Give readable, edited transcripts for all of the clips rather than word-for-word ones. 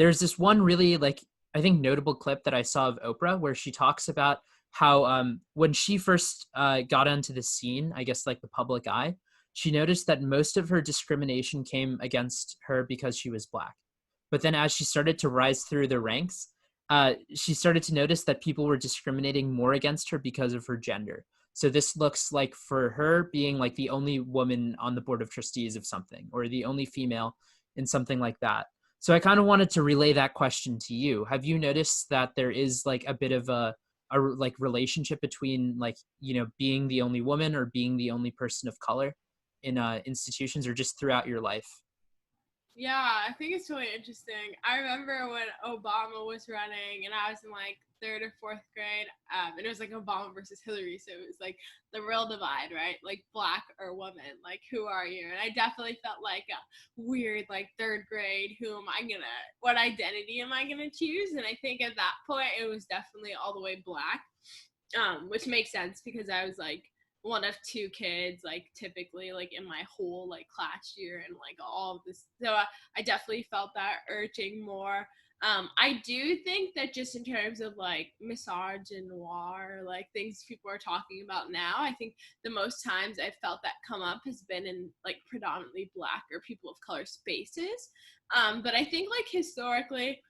there's this one really like, I think notable clip that I saw of Oprah where she talks about how when she first got onto the scene, I guess like the public eye, she noticed that most of her discrimination came against her because she was Black. But then as she started to rise through the ranks, she started to notice that people were discriminating more against her because of her gender. So this looks like for her being like the only woman on the board of trustees of something, or the only female in something like that. So I kind of wanted to relay that question to you. Have you noticed that there is like a bit of a like relationship between like, you know, being the only woman or being the only person of color in institutions, or just throughout your life? Yeah, I think it's really interesting. I remember when Obama was running and I was in like third or fourth grade, and it was like Obama versus Hillary. So it was like the real divide, right? Like Black or woman, like who are you? And I definitely felt like a weird, like third grade, what identity am I gonna choose? And I think at that point it was definitely all the way Black, which makes sense because I was like one of two kids, like typically like in my whole like class year and like all of this. So I definitely felt that urging more. I do think that just in terms of like misogynoir, like things people are talking about now, I think the most times I've felt that come up has been in like predominantly Black or people of color spaces. But I think like historically,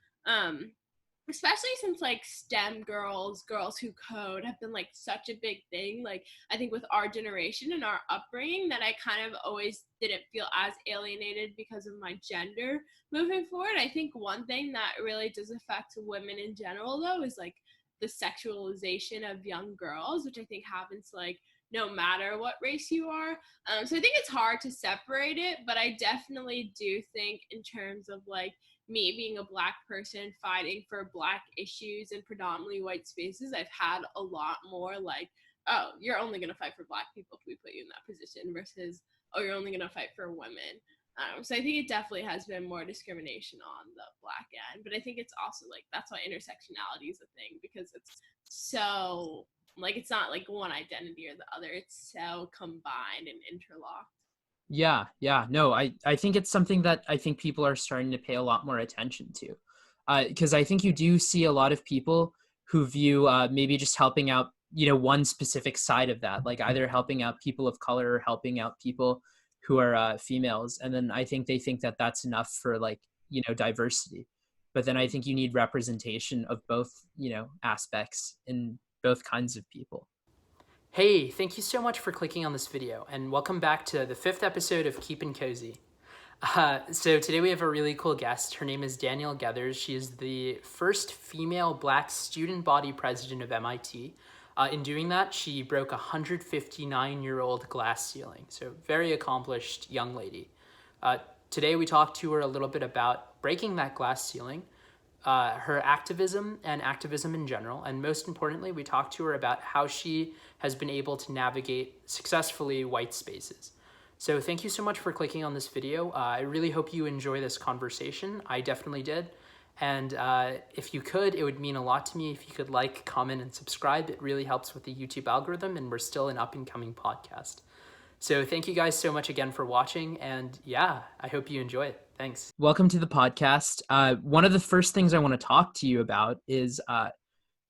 especially since like STEM girls who code have been like such a big thing, like I think with our generation and our upbringing, that I kind of always didn't feel as alienated because of my gender moving forward. I think one thing that really does affect women in general though is like the sexualization of young girls, which I think happens like no matter what race you are. So I think it's hard to separate it, but I definitely do think in terms of like me being a Black person fighting for Black issues in predominantly white spaces, I've had a lot more like, oh, you're only going to fight for Black people if we put you in that position versus, oh, you're only going to fight for women. So I think it definitely has been more discrimination on the Black end, but I think it's also like, that's why intersectionality is a thing, because it's so, like, it's not like one identity or the other, it's so combined and interlocked. Yeah. No, I think it's something that I think people are starting to pay a lot more attention to. Because I think you do see a lot of people who view maybe just helping out, you know, one specific side of that, like either helping out people of color or helping out people who are females. And then I think they think that that's enough for like, you know, diversity. But then I think you need representation of both, you know, aspects in both kinds of people. Hey, thank you so much for clicking on this video, and welcome back to the 5th episode of Keepin Kozy. So today we have a really cool guest. Her name is Danielle Geathers. She is the first female Black student body president of MIT. In doing that, she broke a 159-year-old glass ceiling, so very accomplished young lady. Today we talked to her a little bit about breaking that glass ceiling, her activism and activism in general, and most importantly, we talked to her about how she has been able to navigate successfully white spaces. So thank you so much for clicking on this video. I really hope you enjoy this conversation. I definitely did. And if you could, it would mean a lot to me if you could like, comment, and subscribe. It really helps with the YouTube algorithm, and we're still an up-and-coming podcast. So thank you guys so much again for watching, and yeah, I hope you enjoy it. Thanks. Welcome to the podcast. One of the first things I want to talk to you about is,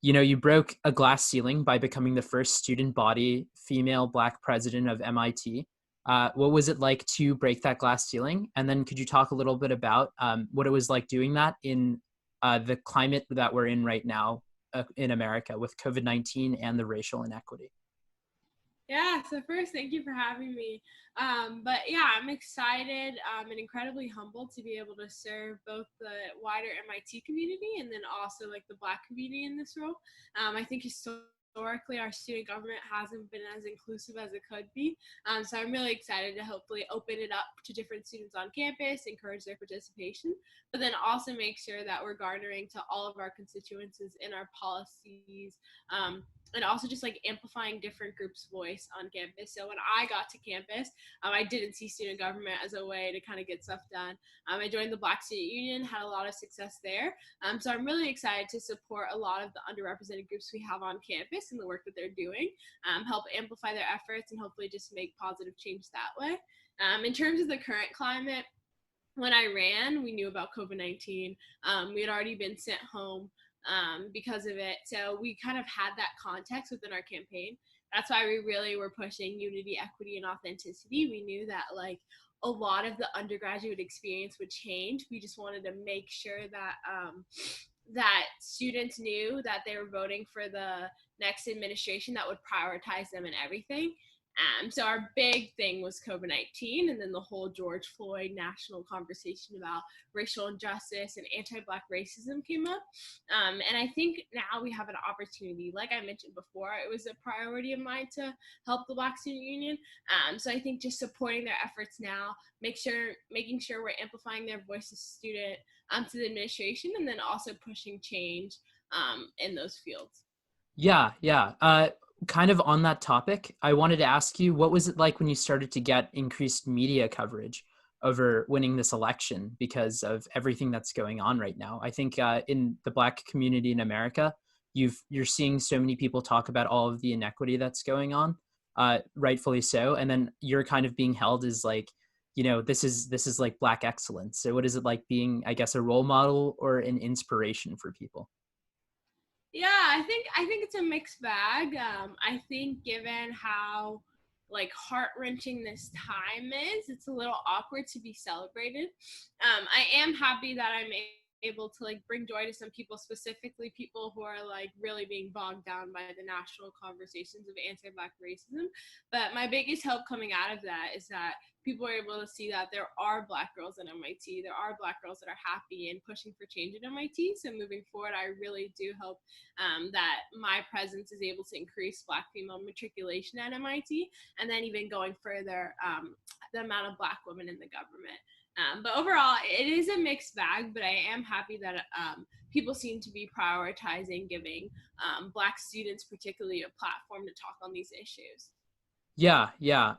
you know, you broke a glass ceiling by becoming the first student body female Black president of MIT. What was it like to break that glass ceiling? And then could you talk a little bit about what it was like doing that in the climate that we're in right now in America with COVID-19 and the racial inequity? Yeah, so first, thank you for having me. But yeah, I'm excited and incredibly humbled to be able to serve both the wider MIT community and then also like the Black community in this role. I think historically our student government hasn't been as inclusive as it could be. So I'm really excited to hopefully open it up to different students on campus, encourage their participation, but then also make sure that we're garnering to all of our constituents in our policies, and also just like amplifying different groups' voice on campus. So when I got to campus, I didn't see student government as a way to kind of get stuff done. I joined the Black Student Union, had a lot of success there. So I'm really excited to support a lot of the underrepresented groups we have on campus and the work that they're doing, help amplify their efforts, and hopefully just make positive change that way. In terms of the current climate, when I ran, we knew about COVID-19. We had already been sent home because of it. So we kind of had that context within our campaign. That's why we really were pushing unity, equity, and authenticity. We knew that like a lot of the undergraduate experience would change. We just wanted to make sure that that students knew that they were voting for the next administration that would prioritize them in everything. So our big thing was COVID-19, and then the whole George Floyd national conversation about racial injustice and anti-Black racism came up. And I think now we have an opportunity, like I mentioned before, it was a priority of mine to help the Black Student Union. So I think just supporting their efforts now, making sure we're amplifying their voice as student to the administration, and then also pushing change in those fields. Yeah, yeah. Kind of on that topic, I wanted to ask you, what was it like when you started to get increased media coverage over winning this election because of everything that's going on right now? I think in the Black community in America, you're seeing so many people talk about all of the inequity that's going on, rightfully so, and then you're kind of being held as like, this is like Black excellence. So what is it like being, I guess, a role model or an inspiration for people? Yeah, I think it's a mixed bag. I think given how like heart-wrenching this time is, it's a little awkward to be celebrated. I am happy that I'm able to like bring joy to some people, specifically people who are like really being bogged down by the national conversations of anti-Black racism. But my biggest hope coming out of that is that people are able to see that there are Black girls at MIT, there are Black girls that are happy and pushing for change at MIT. So moving forward, I really do hope that my presence is able to increase Black female matriculation at MIT, and then even going further, the amount of Black women in the government. But overall, it is a mixed bag, but I am happy that people seem to be prioritizing giving Black students particularly a platform to talk on these issues. Yeah, yeah.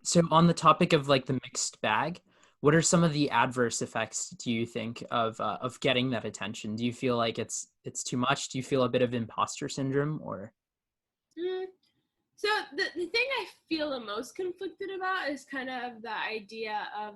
So on the topic of like the mixed bag, what are some of the adverse effects, do you think, of getting that attention? Do you feel like it's too much? Do you feel a bit of imposter syndrome or? Mm. So the thing I feel the most conflicted about is kind of the idea of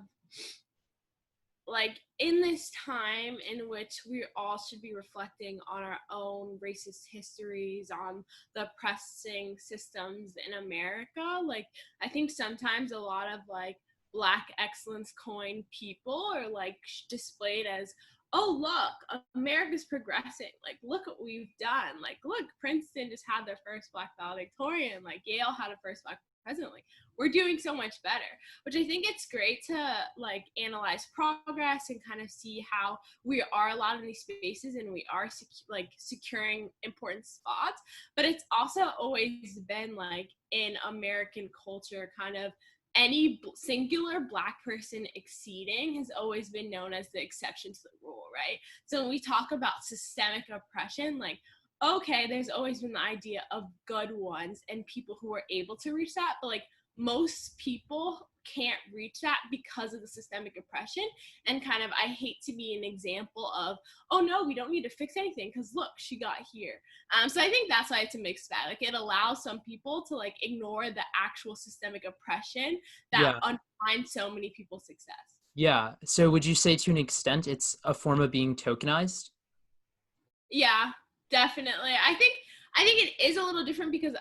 like in this time in which we all should be reflecting on our own racist histories, on the oppressing systems in America, like I think sometimes a lot of like Black excellence coin people are like displayed as, oh look, America's progressing, like look what we've done, like look, Princeton just had their first Black valedictorian, like Yale had a first Black president, like we're doing so much better. Which I think it's great to like analyze progress and kind of see how we are a lot in these spaces and we are like securing important spots. But it's also always been like in American culture, kind of any singular Black person exceeding has always been known as the exception to the rule, right? So when we talk about systemic oppression, like okay, there's always been the idea of good ones and people who are able to reach that, but like most people can't reach that because of the systemic oppression. And kind of, I hate to be an example of, oh no, we don't need to fix anything because look, she got here. So I think that's why it's a mixed bag. Like it allows some people to like ignore the actual systemic oppression that Yeah, undermines so many people's success. yeah. So would you say to an extent it's a form of being tokenized? Yeah, definitely. I think it is a little different because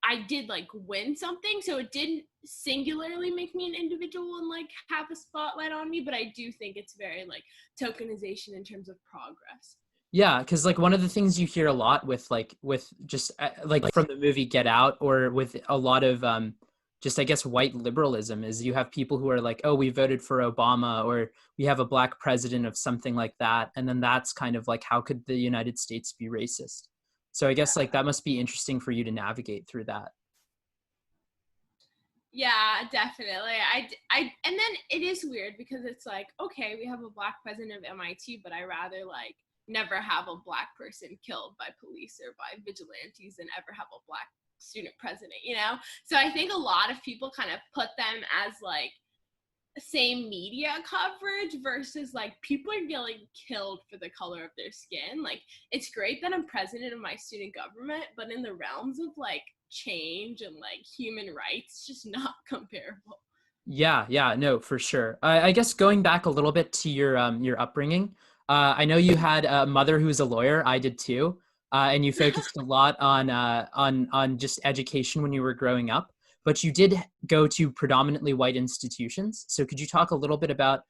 I did like win something, so it didn't singularly make me an individual and like have a spotlight on me, but I do think it's very like tokenization in terms of progress. Yeah, because like one of the things you hear a lot with just like from the movie Get Out or with a lot of just I guess white liberalism is you have people who are like, oh, we voted for Obama or we have a Black president of something like that, and then that's kind of like how could the United States be racist? So I guess like that must be interesting for you to navigate through that. Yeah, definitely. And then it is weird because it's like, okay, we have a Black president of MIT, but I rather like never have a Black person killed by police or by vigilantes than ever have a Black student president, you know? So I think a lot of people kind of put them as like same media coverage versus like people are getting killed for the color of their skin. Like it's great that I'm president of my student government, but in the realms of like change and like human rights, just not comparable. Yeah, no, for sure. I guess going back a little bit to your upbringing, I know you had a mother who was a lawyer. I did too, and you focused a lot on just education when you were growing up. But you did go to predominantly white institutions. So could you talk a little bit about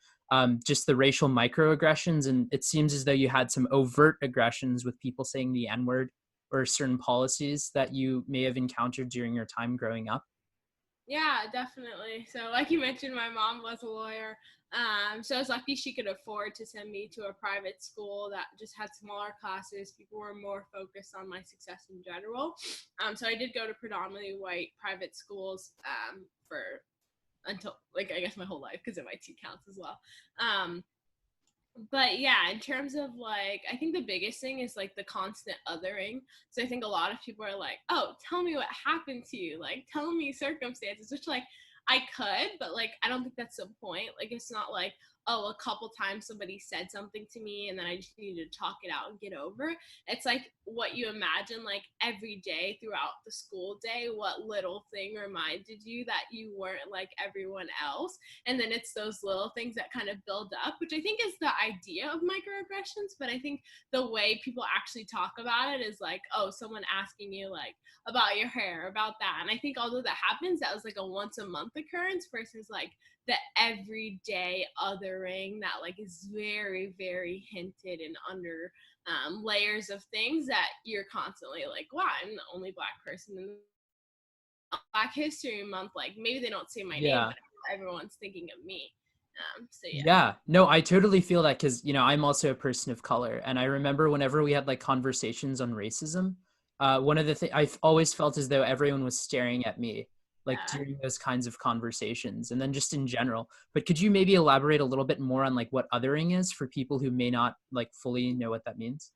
just the racial microaggressions? And it seems as though you had some overt aggressions with people saying the N-word or certain policies that you may have encountered during your time growing up. Yeah, definitely. So, like you mentioned, my mom was a lawyer. So I was lucky she could afford to send me to a private school that just had smaller classes. People were more focused on my success in general. So I did go to predominantly white private schools for until like I guess my whole life because MIT counts as well. Um, but yeah, in terms of like, I think the biggest thing is like the constant othering. So I think a lot of people are like, oh, tell me what happened to you, like tell me circumstances, which like I could, but like I don't think that's the point. Like it's not like, oh, a couple times somebody said something to me and then I just needed to talk it out and get over. It's like what you imagine like every day throughout the school day, what little thing reminded you that you weren't like everyone else. And then it's those little things that kind of build up, which I think is the idea of microaggressions. But I think the way people actually talk about it is like, oh, someone asking you like about your hair, about that. And I think although that happens, that was like a once a month occurrence versus like the everyday othering that like is very, very hinted and under layers of things that you're constantly like, wow, I'm the only Black person in Black History Month. Like maybe they don't say my name, Yeah. but everyone's thinking of me. So yeah. Yeah, no, I totally feel that because, I'm also a person of color. And I remember whenever we had like conversations on racism, one of the things I've always felt as though everyone was staring at me, like Yeah. during those kinds of conversations and then just in general. But could you maybe elaborate a little bit more on like what othering is for people who may not like fully know what that means?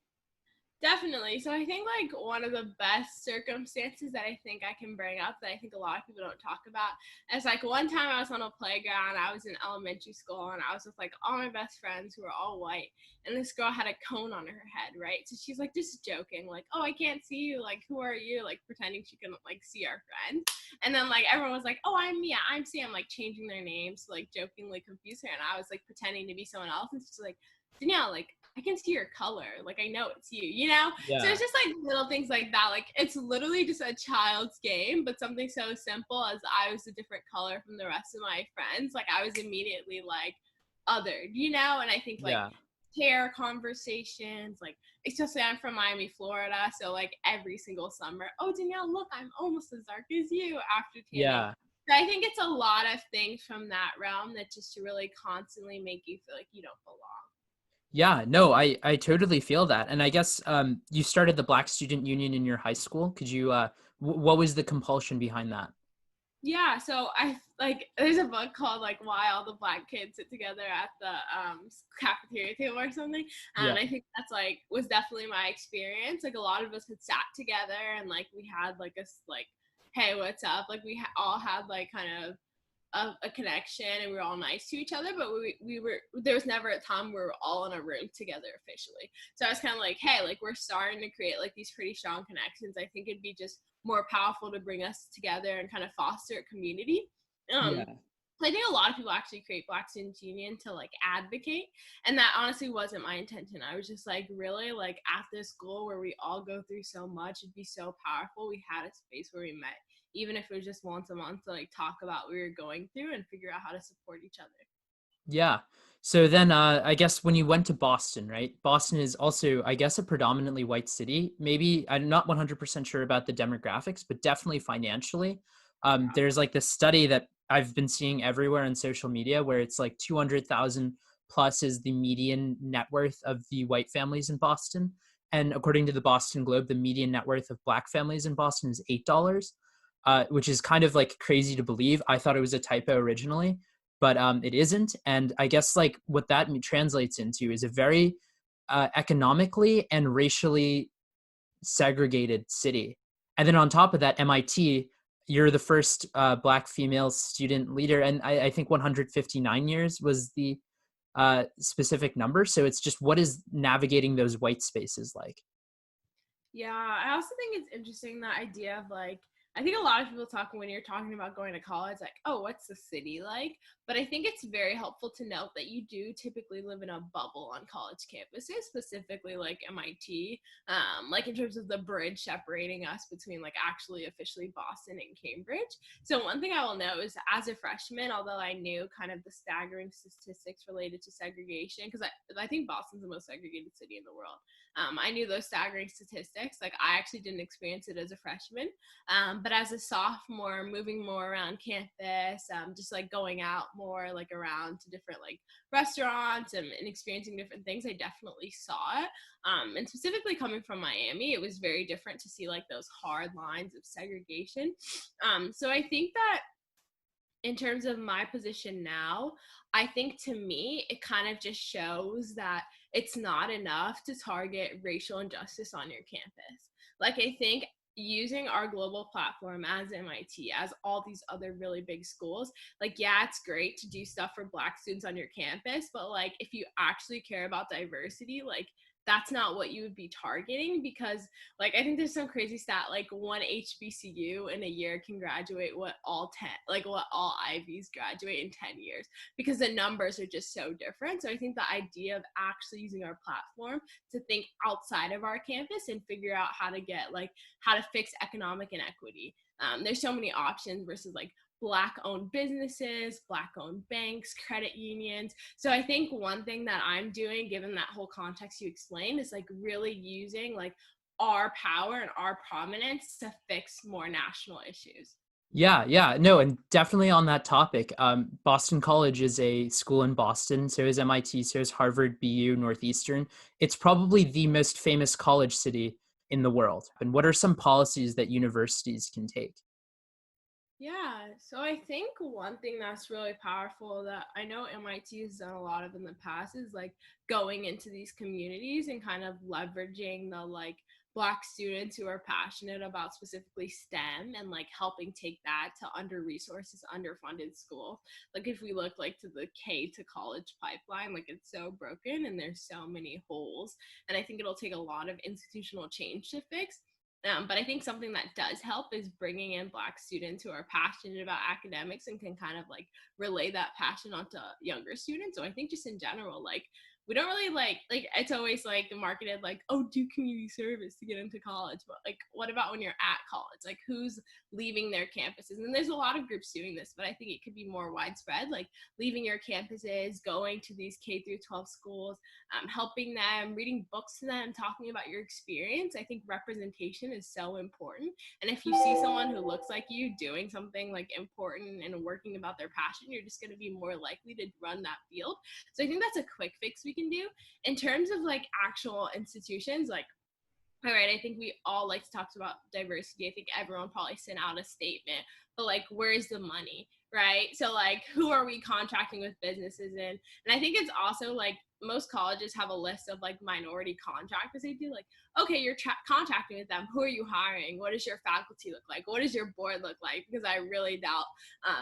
Definitely. So I think like one of the best circumstances that I think I can bring up that I think a lot of people don't talk about is like one time I was on a playground. I was in elementary school and I was with like all my best friends who were all white. And this girl had a cone on her head, right? So she's like just joking, like, oh, I can't see you. Like, who are you? Like pretending she couldn't like see our friend. And then like everyone was like, oh, I'm Mia, I'm Sam, like changing their names to like jokingly confuse her. And I was like pretending to be someone else. And she's like, Danielle, like I can see your color. Like I know it's you, you know? So Yeah. it's just like little things like that. Like it's literally just a child's game, but something so simple as I was a different color from the rest of my friends. Like I was immediately like othered, you know? And I think like Yeah. hair conversations, like especially I'm from Miami, Florida. So like every single summer, oh Danielle, look, I'm almost as dark as you after tanning. Yeah. So I think it's a lot of things from that realm that just really constantly make you feel like you don't belong. Yeah, no, I totally feel that. And I guess you started the Black Student Union in your high school. Could you what was the compulsion behind that? Yeah, so I like there's a book called like Why All the Black Kids Sit Together at the cafeteria table or something, and Yeah. I think that's like was definitely my experience. Like a lot of us had sat together and like we had like like, hey, what's up? Like we all had like kind of a connection and we were all nice to each other, but we were there was never a time where we were all in a room together officially. So I was kind of like, hey, like we're starting to create like these pretty strong connections. I think it'd be just more powerful to bring us together and kind of foster a community. um Yeah. I think a lot of people actually create Black Students Union to like advocate, and that honestly wasn't my intention. I was just like, really, like at this school where we all go through so much, it'd be so powerful. We had a space where we met, even if it was just once a month, to like talk about what we were going through and figure out how to support each other. Yeah. So then I guess when you went to Boston, right? Boston is also, I guess, a predominantly white city. Maybe I'm not 100% sure about the demographics, but definitely financially. There's like this study that I've been seeing everywhere on social media where it's like 200,000 plus is the median net worth of the white families in Boston. And according to the Boston Globe, the median net worth of Black families in Boston is $8, which is kind of like crazy to believe. I thought it was a typo originally, but it isn't. And I guess like what that translates into is a very economically and racially segregated city. And then on top of that, MIT, you're the first Black female student leader, and I think 159 years was the specific number. So it's just what is navigating those white spaces like? Yeah, I also think it's interesting, the idea of like, I think a lot of people talk when you're talking about going to college, like, oh, what's the city like? But I think it's very helpful to note that you do typically live in a bubble on college campuses, specifically like MIT, like in terms of the bridge separating us between like actually officially Boston and Cambridge. So one thing I will note is as a freshman, although I knew kind of the staggering statistics related to segregation, because I think Boston's the most segregated city in the world. I knew those staggering statistics. Like I actually didn't experience it as a freshman. But as a sophomore, moving more around campus, just like going out more like around to different like restaurants and experiencing different things, I definitely saw it. And specifically coming from Miami, it was very different to see like those hard lines of segregation. So I think that in terms of my position now, I think to me, it kind of just shows that it's not enough to target racial injustice on your campus. Like, I think using our global platform as MIT, as all these other really big schools, like, yeah, it's great to do stuff for Black students on your campus, but like, if you actually care about diversity, like, that's not what you would be targeting because like I think there's some crazy stat like one HBCU in a year can graduate what all Ivies graduate in 10 years because the numbers are just so different. So I think the idea of actually using our platform to think outside of our campus and figure out how to fix economic inequity. There's so many options versus like Black-owned businesses, Black-owned banks, credit unions. So I think one thing that I'm doing, given that whole context you explained, is like really using like our power and our prominence to fix more national issues. Yeah, no, and definitely on that topic. Boston College is a school in Boston, so is MIT, so is Harvard, BU, Northeastern. It's probably the most famous college city in the world. And what are some policies that universities can take? Yeah, so I think one thing that's really powerful that I know MIT has done a lot of in the past is like going into these communities and kind of leveraging the like Black students who are passionate about specifically STEM and like helping take that to under resources, underfunded schools. Like if we look like to the K to college pipeline, like it's so broken and there's so many holes. And I think it'll take a lot of institutional change to fix. But I think something that does help is bringing in Black students who are passionate about academics and can kind of like relay that passion onto younger students. So I think just in general, like we don't really like it's always like marketed like, oh, do community service to get into college, but like what about when you're at college? Like who's leaving their campuses? And there's a lot of groups doing this, but I think it could be more widespread, like leaving your campuses, going to these K through 12 schools, helping them, reading books to them, talking about your experience. I think representation is so important. And if you see someone who looks like you doing something like important and working about their passion, you're just going to be more likely to run that field. So I think that's a quick fix we can do. In terms of like actual institutions, like all right, I think we all like to talk about diversity. I think everyone probably sent out a statement, but like, where's the money, right? So like, who are we contracting with businesses in? And I think it's also like most colleges have a list of like minority contractors they do. Like, okay, you're contracting with them. Who are you hiring? What does your faculty look like? What does your board look like? Because I really doubt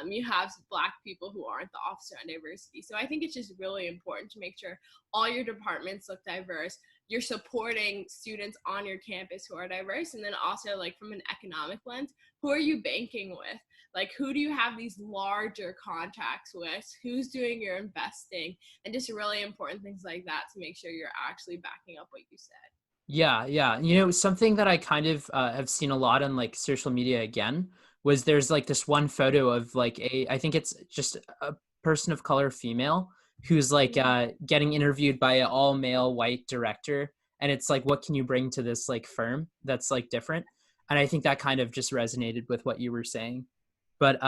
you have Black people who aren't the officer on diversity. So I think it's just really important to make sure all your departments look diverse. You're supporting students on your campus who are diverse, and then also like from an economic lens, who are you banking with? Like who do you have these larger contracts with? Who's doing your investing? And just really important things like that to make sure you're actually backing up what you said. Yeah. You know, something that I kind of have seen a lot on like social media again was there's like this one photo of like I think it's just a person of color female who's like getting interviewed by an all male white director. And it's like, what can you bring to this like firm that's like different? And I think that kind of just resonated with what you were saying. But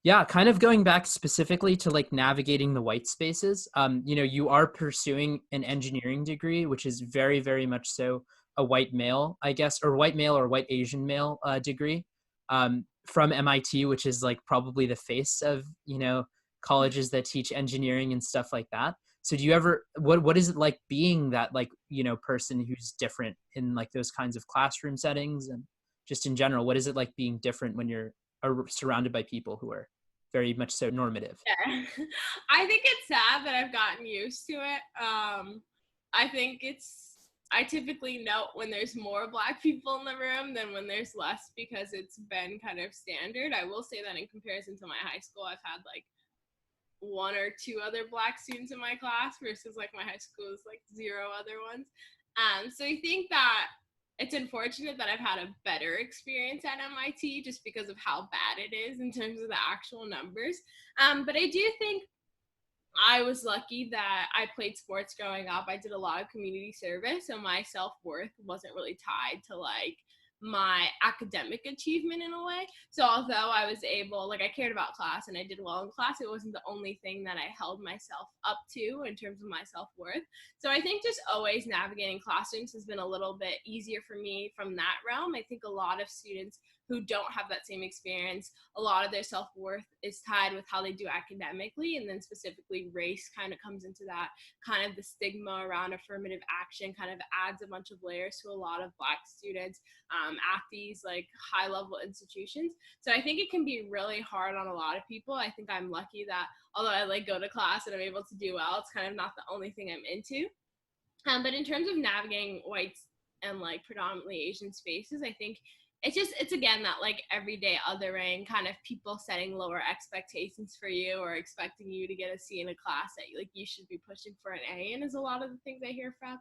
yeah, kind of going back specifically to like navigating the white spaces. You know, you are pursuing an engineering degree, which is very, very much so a white male, I guess, or white male or white Asian male degree from MIT, which is like probably the face of, you know, colleges that teach engineering and stuff like that. So do you ever, what is it like being that like, you know, person who's different in like those kinds of classroom settings and just in general, what is it like being different when you're surrounded by people who are very much so normative? Yeah. I think it's sad that I've gotten used to it. I think it's I typically note when there's more Black people in the room than when there's less, because it's been kind of standard. I will say that in comparison to my high school, I've had like one or two other Black students in my class versus like my high school is like zero other ones. So I think that it's unfortunate that I've had a better experience at MIT just because of how bad it is in terms of the actual numbers. But I do think I was lucky that I played sports growing up. I did a lot of community service, so my self-worth wasn't really tied to like my academic achievement in a way. So although I was able, like I cared about class and I did well in class, it wasn't the only thing that I held myself up to in terms of my self-worth. So I think just always navigating classrooms has been a little bit easier for me from that realm. I think a lot of students who don't have that same experience, a lot of their self-worth is tied with how they do academically, and then specifically race kind of comes into that. Kind of the stigma around affirmative action kind of adds a bunch of layers to a lot of Black students at these like high level institutions. So I think it can be really hard on a lot of people. I think I'm lucky that although I like go to class and I'm able to do well, it's kind of not the only thing I'm into. But in terms of navigating whites and like predominantly Asian spaces, I think it's again that like everyday othering, kind of people setting lower expectations for you or expecting you to get a C in a class that like you should be pushing for an A in, is a lot of the things I hear from.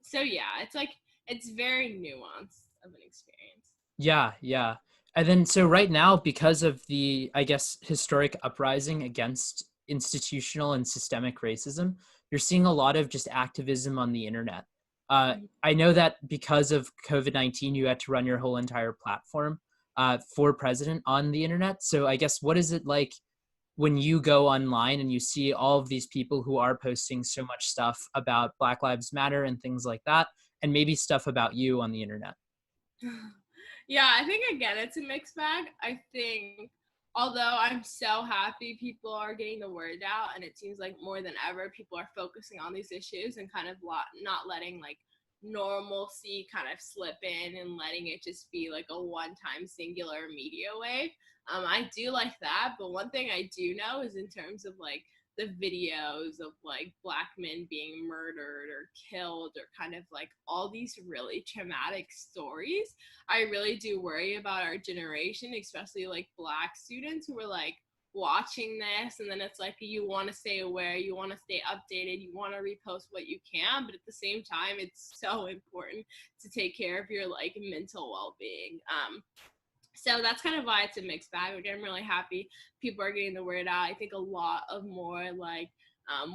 So yeah, it's like it's very nuanced of an experience. Yeah, yeah. And then so right now, because of the, I guess, historic uprising against institutional and systemic racism, you're seeing a lot of just activism on the internet. I know that because of COVID-19, you had to run your whole entire platform for president on the internet. So I guess, what is it like when you go online and you see all of these people who are posting so much stuff about Black Lives Matter and things like that, and maybe stuff about you on the internet? Yeah, I think again it's a mixed bag. I think although I'm so happy people are getting the word out, and it seems like more than ever people are focusing on these issues and kind of not letting like normalcy kind of slip in and letting it just be like a one-time singular media wave. I do like that, but one thing I do know is in terms of like the videos of like Black men being murdered or killed or kind of like all these really traumatic stories, I really do worry about our generation, especially like Black students who are like watching this, and then it's like you want to stay aware, you want to stay updated, you want to repost what you can, but at the same time it's so important to take care of your like mental well-being. So that's kind of why it's a mixed bag. Like, I'm really happy people are getting the word out. I think a lot of more like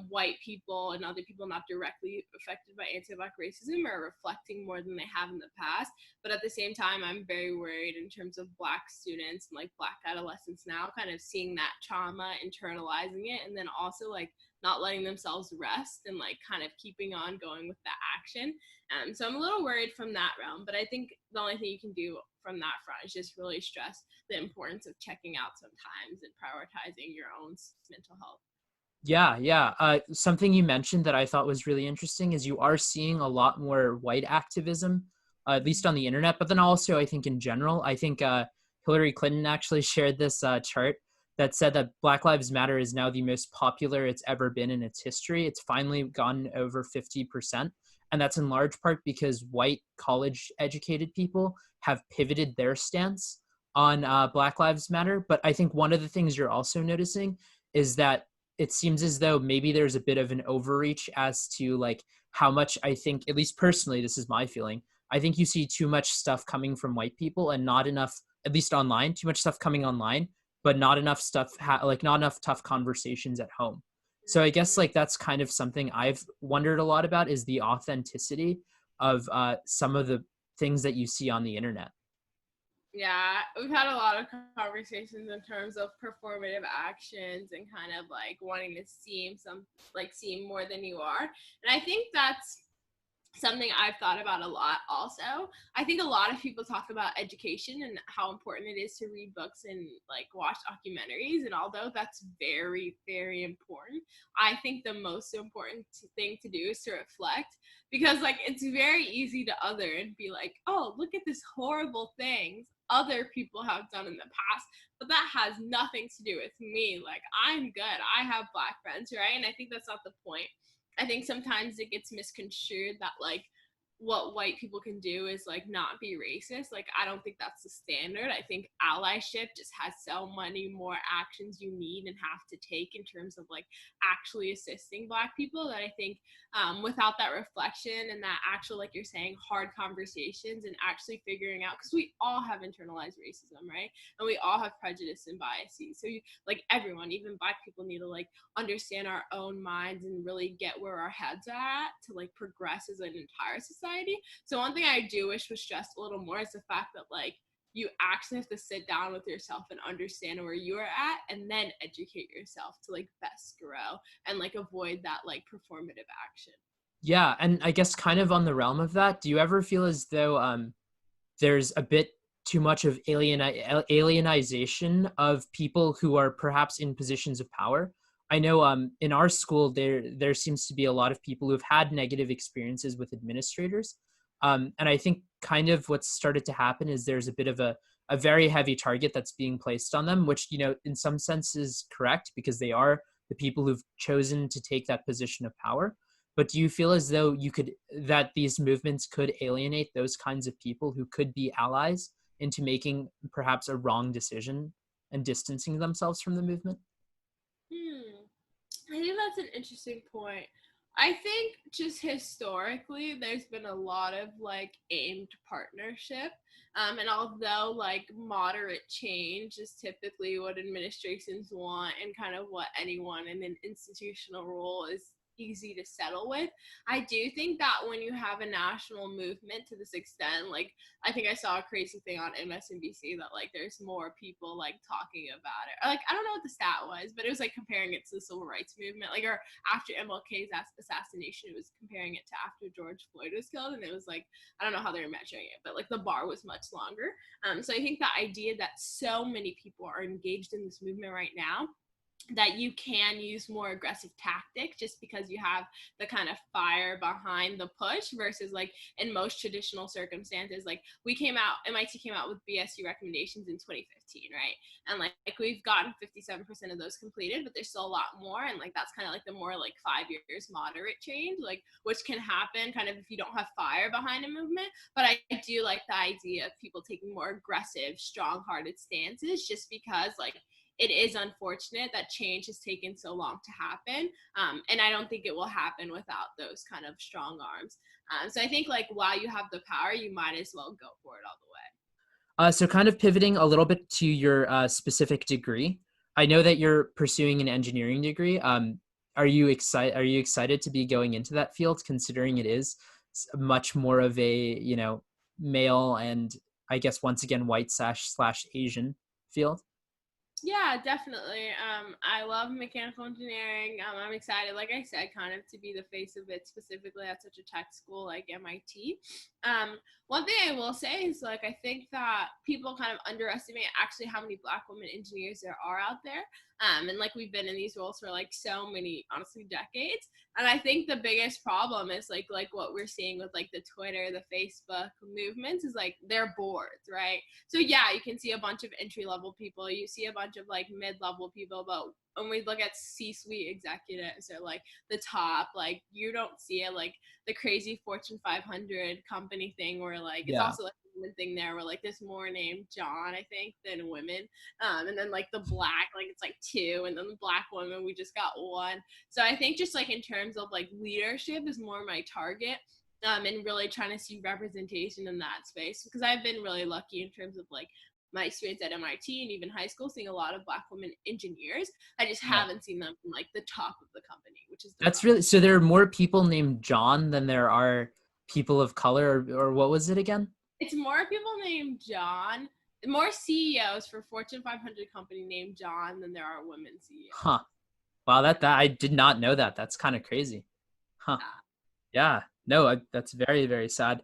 white people and other people not directly affected by anti-Black racism are reflecting more than they have in the past. But at the same time, I'm very worried in terms of Black students and like Black adolescents now kind of seeing that trauma, internalizing it, and then also like not letting themselves rest and like kind of keeping on going with the action. So I'm a little worried from that realm, but I think the only thing you can do from that front is just really stress the importance of checking out sometimes and prioritizing your own mental health. Yeah, yeah. Something you mentioned that I thought was really interesting is you are seeing a lot more white activism, at least on the internet, but then also I think in general. I think Hillary Clinton actually shared this chart that said that Black Lives Matter is now the most popular it's ever been in its history. It's finally gone over 50%. And that's in large part because white college educated people have pivoted their stance on Black Lives Matter. But I think one of the things you're also noticing is that it seems as though maybe there's a bit of an overreach as to like how much, I think, at least personally, this is my feeling, I think you see too much stuff coming from white people and not enough, at least online, too much stuff coming online, but not enough stuff, like not enough tough conversations at home. So I guess like that's kind of something I've wondered a lot about, is the authenticity of some of the things that you see on the internet. Yeah, we've had a lot of conversations in terms of performative actions and kind of like wanting to seem more than you are. And I think that's something I've thought about a lot also. I think a lot of people talk about education and how important it is to read books and like watch documentaries. And although that's very, very important, I think the most important thing to do is to reflect, because like it's very easy to other and be like, oh, look at this horrible things other people have done in the past, but that has nothing to do with me. Like, I'm good, I have Black friends, right? And I think that's not the point. I think sometimes it gets misconstrued that like what white people can do is like not be racist. Like I don't think that's the standard. I think allyship just has so many more actions you need and have to take in terms of like actually assisting Black people, that I think without that reflection and that actual, like you're saying, hard conversations and actually figuring out, because we all have internalized racism, right? And we all have prejudice and biases. So you, like everyone, even Black people, need to like understand our own minds and really get where our heads are at to like progress as an entire society. So one thing I do wish was stressed a little more is the fact that like you actually have to sit down with yourself and understand where you are at and then educate yourself to like best grow and like avoid that like performative action. Yeah, and I guess kind of on the realm of that, do you ever feel as though there's a bit too much of alienization of people who are perhaps in positions of power? I know in our school there seems to be a lot of people who've had negative experiences with administrators, and I think kind of what's started to happen is there's a bit of a very heavy target that's being placed on them, which, you know, in some sense is correct because they are the people who've chosen to take that position of power. But do you feel as though that these movements could alienate those kinds of people who could be allies into making perhaps a wrong decision and distancing themselves from the movement? I think that's an interesting point. I think just historically, there's been a lot of like aimed partnership. And although like moderate change is typically what administrations want and kind of what anyone in an institutional role is easy to settle with, I do think that when you have a national movement to this extent, like I think I saw a crazy thing on MSNBC that like there's more people like talking about it. Or, like I don't know what the stat was, but it was like comparing it to the civil rights movement, like or after MLK's assassination, it was comparing it to after George Floyd was killed, and it was like I don't know how they were measuring it, but like the bar was much longer. So I think the idea that so many people are engaged in this movement right now, that you can use more aggressive tactics just because you have the kind of fire behind the push versus like in most traditional circumstances, like MIT came out with BSU recommendations in 2015, right? And like we've gotten 57% of those completed, but there's still a lot more, and like that's kind of like the more like 5 years moderate change, like which can happen kind of if you don't have fire behind a movement. But I do like the idea of people taking more aggressive, strong-hearted stances just because like it is unfortunate that change has taken so long to happen. And I don't think it will happen without those kind of strong arms. So I think like while you have the power, you might as well go for it all the way. So kind of pivoting a little bit to your specific degree, I know that you're pursuing an engineering degree. Are you excited to be going into that field, considering it is much more of a, you know, male and I guess once again white slash Asian field? Yeah, definitely. I love mechanical engineering. I'm excited, like I said, kind of to be the face of it, specifically at such a tech school like MIT. One thing I will say is like I think that people kind of underestimate actually how many Black women engineers there are out there. And like we've been in these roles for like so many, honestly, decades. And I think the biggest problem is like what we're seeing with like the Twitter, the Facebook movements is like they're bored, right? So yeah, you can see a bunch of entry-level people, you see a bunch of like mid-level people, but when we look at C-suite executives or like the top, like you don't see it like the crazy Fortune 500 company thing where like it's Yeah. also like a woman thing there where like there's more named John, I think, than women. And then like the Black, like it's like 2, and then the Black women, we just got 1. So I think just like in terms of like leadership is more my target. And really trying to see representation in that space, because I've been really lucky in terms of like my experience at MIT and even high school, seeing a lot of Black women engineers. I just Yeah. haven't seen them from like the top of the company, which is the That's problem. really, so there are more people named John than there are people of color, or what was it again? It's more people named John, more CEOs for Fortune 500 company named John than there are women CEOs. Huh. Wow, that I did not know that. That's kind of crazy. Huh. Yeah. No, that's very, very sad.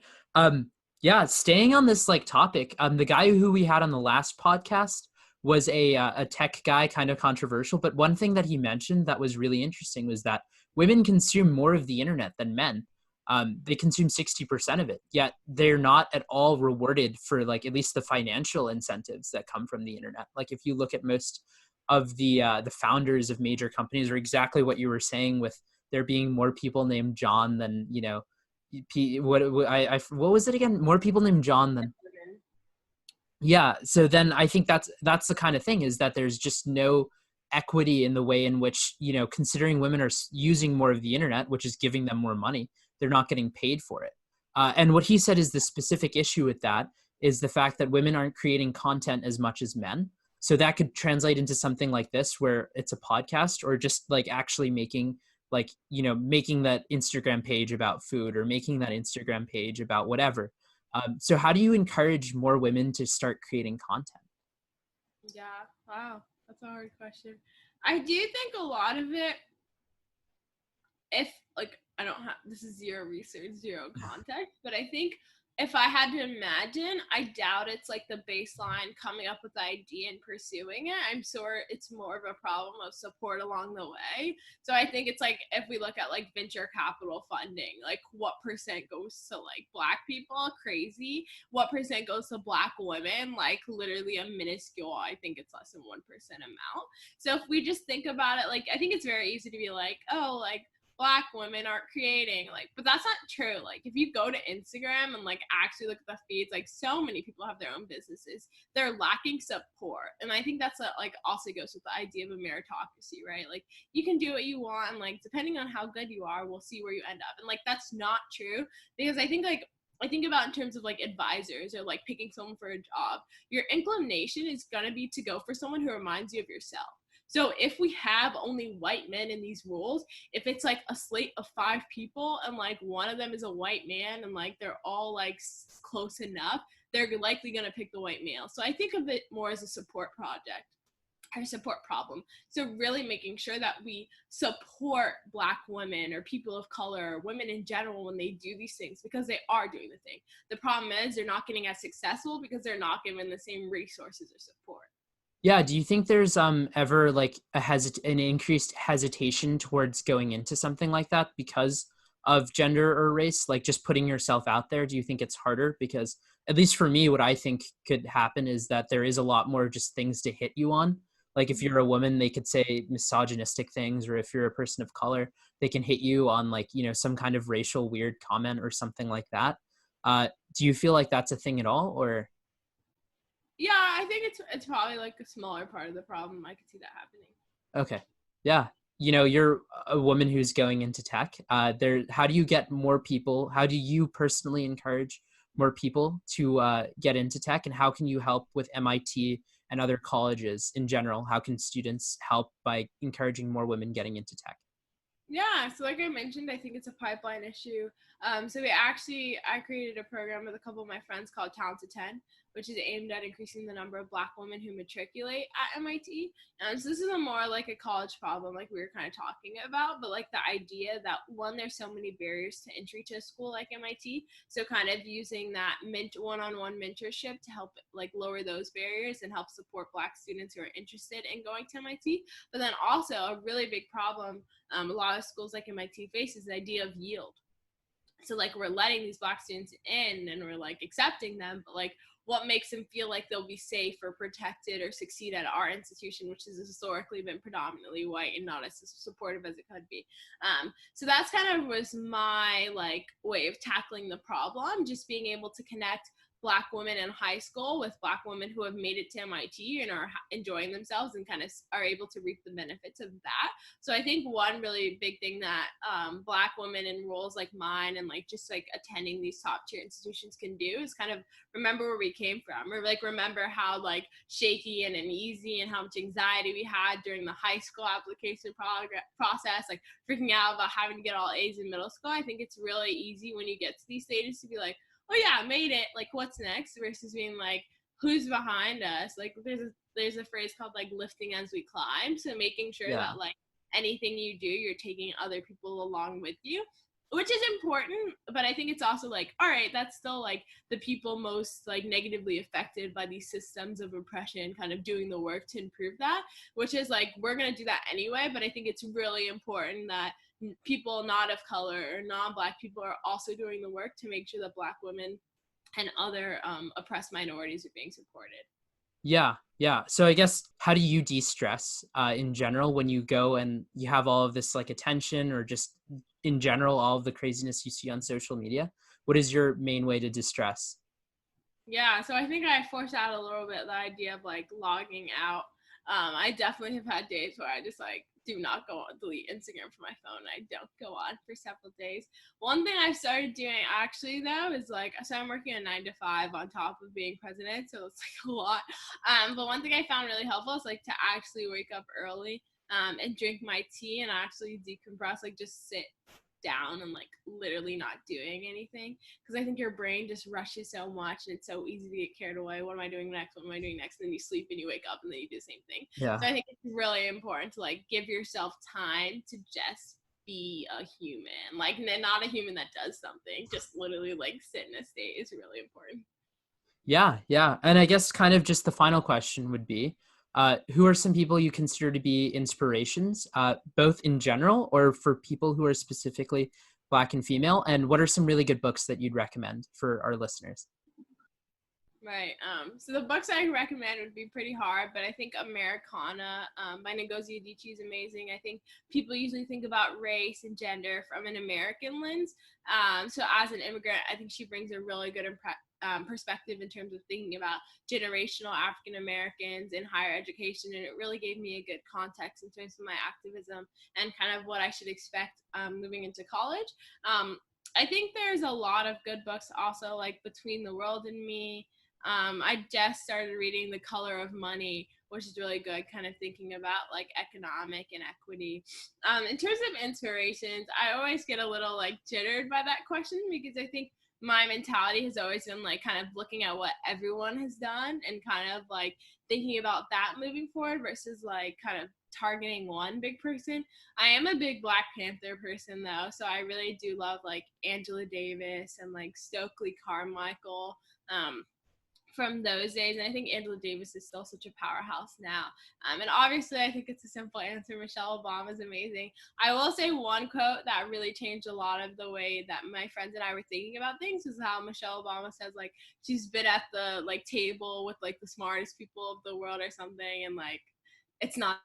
Yeah, staying on this like topic, the guy who we had on the last podcast was a tech guy, kind of controversial, but one thing that he mentioned that was really interesting was that women consume more of the internet than men. They consume 60% of it, yet they're not at all rewarded for like at least the financial incentives that come from the internet. Like if you look at most of the founders of major companies, are exactly what you were saying with there being more people named John than, you know, what was it again? More people named John than. Yeah, so then I think that's the kind of thing, is that there's just no equity in the way in which, considering women are using more of the internet, which is giving them more money, they're not getting paid for it. And what he said is the specific issue with that is the fact that women aren't creating content as much as men. So that could translate into something like this, where it's a podcast, or just like actually making making that Instagram page about food, or making that Instagram page about whatever. So how do you encourage more women to start creating content? Yeah, wow, that's a hard question. I do think a lot of it, if like I don't have, this is zero research, zero context, but I think if I had to imagine, I doubt it's like the baseline coming up with the idea and pursuing it. I'm sure it's more of a problem of support along the way. So I think it's like, if we look at like venture capital funding, like what percent goes to like Black people? Crazy. What percent goes to Black women? Like literally a minuscule, I think it's less than 1% amount. So if we just think about it, like I think it's very easy to be like, oh, like Black women aren't creating, like, but that's not true. Like if you go to Instagram and like actually look at the feeds, like so many people have their own businesses, they're lacking support. And I think that's like also goes with the idea of a meritocracy, right? Like you can do what you want, and like depending on how good you are, we'll see where you end up. And like that's not true, because I think about in terms of like advisors, or like picking someone for a job, your inclination is gonna be to go for someone who reminds you of yourself. So if we have only white men in these roles, if it's like a slate of 5 people and like one of them is a white man and like they're all like close enough, they're likely going to pick the white male. So I think of it more as a support project or support problem. So really making sure that we support Black women or people of color, or women in general, when they do these things, because they are doing the thing. The problem is they're not getting as successful because they're not given the same resources or support. Yeah, do you think there's ever like an increased hesitation towards going into something like that because of gender or race, like just putting yourself out there? Do you think it's harder? Because at least for me, what I think could happen is that there is a lot more just things to hit you on. Like if you're a woman, they could say misogynistic things, or if you're a person of color, they can hit you on like, some kind of racial weird comment or something like that. Do you feel like that's a thing at all, or? Yeah, I think it's probably like a smaller part of the problem. I could see that happening. Okay. Yeah. You're a woman who's going into tech. How do you get more people? How do you personally encourage more people to get into tech? And how can you help with MIT and other colleges in general? How can students help by encouraging more women getting into tech? Yeah, so like I mentioned, I think it's a pipeline issue. So I created a program with a couple of my friends called Talent to 10, which is aimed at increasing the number of Black women who matriculate at MIT. So this is a more like a college problem, like we were kind of talking about, but like the idea that one, there's so many barriers to entry to a school like MIT. So kind of using that one-on-one mentorship to help like lower those barriers and help support Black students who are interested in going to MIT. But then also a really big problem a lot of schools like MIT faces the idea of yield. So like we're letting these Black students in and we're like accepting them, but like what makes them feel like they'll be safe or protected or succeed at our institution, which has historically been predominantly white and not as supportive as it could be. So that's kind of was my like way of tackling the problem, just being able to connect Black women in high school with Black women who have made it to MIT and are enjoying themselves and kind of are able to reap the benefits of that. So I think one really big thing that Black women in roles like mine and like just like attending these top tier institutions can do is kind of remember where we came from, or like remember how like shaky and uneasy and how much anxiety we had during the high school application process, like freaking out about having to get all A's in middle school. I think it's really easy when you get to these stages to be like, oh yeah, I made it, like what's next, versus being like, who's behind us? Like there's a phrase called like lifting as we climb. So making sure that like anything you do, you're taking other people along with you, which is important. But I think it's also like, all right, that's still like the people most like negatively affected by these systems of oppression kind of doing the work to improve that, which is like, we're going to do that anyway. But I think it's really important that people not of color or non-Black people are also doing the work to make sure that Black women and other oppressed minorities are being supported. Yeah. So I guess, how do you de-stress in general when you go and you have all of this like attention or just in general, all of the craziness you see on social media, what is your main way to distress? Yeah, so I think I forced out a little bit the idea of like logging out. I definitely have had days where I just like do not go on, delete Instagram from my phone. I don't go on for several days. One thing I've started doing actually though is like, so I'm working a 9 to 5 on top of being president, so it's like a lot. But one thing I found really helpful is like to actually wake up early and drink my tea and actually decompress, like just sit down and like literally not doing anything, because I think your brain just rushes so much and it's so easy to get carried away. What am I doing next? What am I doing next? And then you sleep and you wake up and then you do the same thing. Yeah. So I think it's really important to like give yourself time to just be a human, like not a human that does something, just literally like sit in a state is really important. Yeah, yeah. And I guess kind of just the final question would be, who are some people you consider to be inspirations, both in general or for people who are specifically Black and female? And what are some really good books that you'd recommend for our listeners? Right. So the books I recommend would be pretty hard, but I think Americana by Ngozi Adichie is amazing. I think people usually think about race and gender from an American lens. So as an immigrant, I think she brings a really good perspective in terms of thinking about generational African Americans in higher education, and it really gave me a good context in terms of my activism and kind of what I should expect moving into college. I think there's a lot of good books also, like Between the World and Me. I just started reading The Color of Money, which is really good, kind of thinking about like economic inequity. In terms of inspirations, I always get a little like jittered by that question, because I think my mentality has always been like kind of looking at what everyone has done and kind of like thinking about that moving forward versus like kind of targeting one big person. I am a big Black Panther person though, so I really do love like Angela Davis and like Stokely Carmichael. From those days, and I think Angela Davis is still such a powerhouse now. And obviously, I think it's a simple answer. Michelle Obama is amazing. I will say one quote that really changed a lot of the way that my friends and I were thinking about things was how Michelle Obama says like she's been at the like table with like the smartest people of the world or something, and like it's not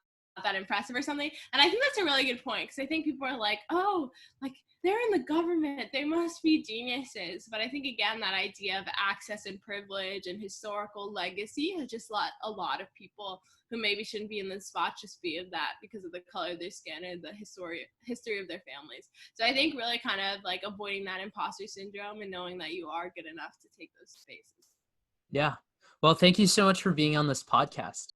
that impressive or something. And I think that's a really good point, because I think people are like, oh, like they're in the government, they must be geniuses. But I think again that idea of access and privilege and historical legacy has just let a lot of people who maybe shouldn't be in this spot just be of that because of the color of their skin and the history of their families. So I think really kind of like avoiding that imposter syndrome and knowing that you are good enough to take those spaces. Yeah. Well, thank you so much for being on this podcast.